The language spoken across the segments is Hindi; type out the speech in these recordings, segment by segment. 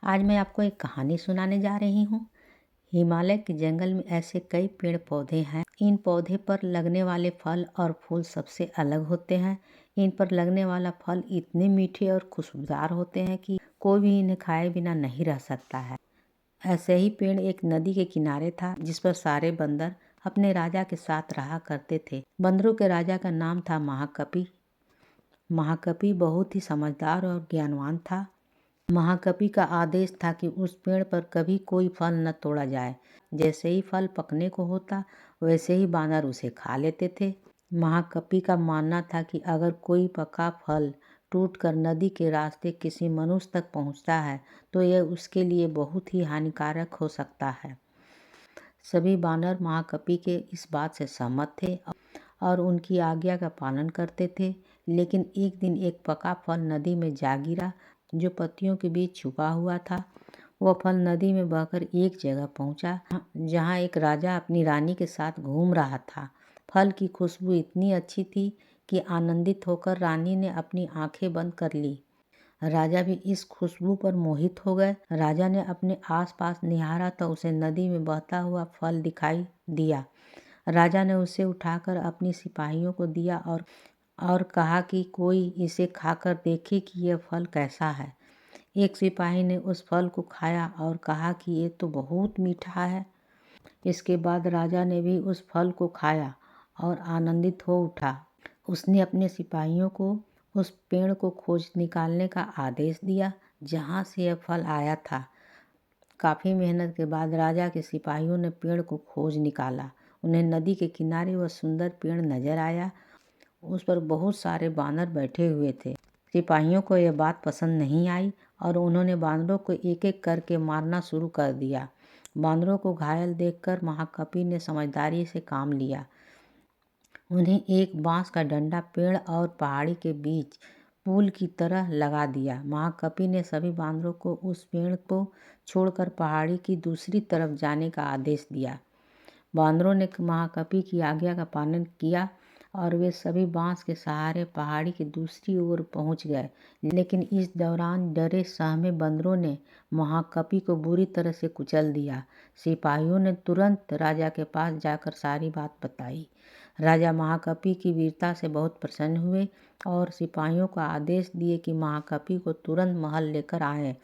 आज मैं आपको एक कहानी सुनाने जा रही हूँ। हिमालय के जंगल में ऐसे कई पेड़ पौधे हैं। इन पौधे पर लगने वाले फल और फूल सबसे अलग होते हैं। इन पर लगने वाला फल इतने मीठे और खुशबूदार होते हैं कि कोई भी इन्हें खाए बिना नहीं रह सकता है। ऐसे ही पेड़ एक नदी के किनारे था, जिस पर सारे बंदर अपने राजा के साथ रहा करते थे। बंदरों के राजा का नाम था महाकपि। महाकपि बहुत ही समझदार और ज्ञानवान था। महाकपि का आदेश था कि उस पेड़ पर कभी कोई फल न तोड़ा जाए। जैसे ही फल पकने को होता, वैसे ही बानर उसे खा लेते थे। महाकपि का मानना था कि अगर कोई पका फल टूटकर नदी के रास्ते किसी मनुष्य तक पहुंचता है, तो यह उसके लिए बहुत ही हानिकारक हो सकता है। सभी बानर महाकपि के इस बात से सहमत थे और उनकी आज्ञा का पालन करते थे। लेकिन एक दिन एक पका फल नदी में जा गिरा, जो पत्तियों के बीच छुपा हुआ था। वह फल नदी में बहकर एक जगह पहुंचा, जहां एक राजा अपनी रानी के साथ घूम रहा था। फल की खुशबू इतनी अच्छी थी कि आनंदित होकर रानी ने अपनी आंखें बंद कर ली। राजा भी इस खुशबू पर मोहित हो गए। राजा ने अपने आसपास निहारा तो उसे नदी में बहता हुआ फल दिखाई दिया। राजा ने उसे उठाकर अपने सिपाहियों को दिया और कहा कि कोई इसे खाकर देखे कि यह फल कैसा है। एक सिपाही ने उस फल को खाया और कहा कि ये तो बहुत मीठा है। इसके बाद राजा ने भी उस फल को खाया और आनंदित हो उठा। उसने अपने सिपाहियों को उस पेड़ को खोज निकालने का आदेश दिया, जहाँ से यह फल आया था। काफ़ी मेहनत के बाद राजा के सिपाहियों ने पेड़ को खोज निकाला। उन्हें नदी के किनारे वह सुंदर पेड़ नजर आया। उस पर बहुत सारे बानर बैठे हुए थे। सिपाहियों को यह बात पसंद नहीं आई और उन्होंने बानरों को एक एक करके मारना शुरू कर दिया। बानरों को घायल देखकर महाकपि ने समझदारी से काम लिया। उन्हें एक बांस का डंडा पेड़ और पहाड़ी के बीच पुल की तरह लगा दिया। महाकपि ने सभी बानरों को उस पेड़ को छोड़कर पहाड़ी की दूसरी तरफ जाने का आदेश दिया। बानरों ने महाकपि की आज्ञा का पालन किया और वे सभी बांस के सहारे पहाड़ी की दूसरी ओर पहुंच गए। लेकिन इस दौरान डरे सहमे बंदरों ने महाकपि को बुरी तरह से कुचल दिया। सिपाहियों ने तुरंत राजा के पास जाकर सारी बात बताई। राजा महाकपि की वीरता से बहुत प्रसन्न हुए और सिपाहियों को आदेश दिए कि महाकपि को तुरंत महल लेकर आएं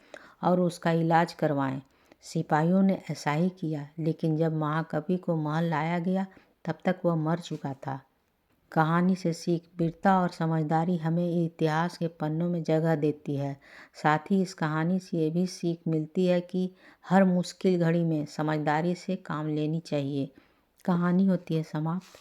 और उसका इलाज करवाएं। सिपाहियों ने ऐसा ही किया, लेकिन जब महाकपि को महल लाया गया, तब तक वह मर चुका था। कहानी से सीख: वीरता और समझदारी हमें इतिहास के पन्नों में जगह देती है। साथ ही इस कहानी से ये भी सीख मिलती है कि हर मुश्किल घड़ी में समझदारी से काम लेनी चाहिए। कहानी होती है समाप्त।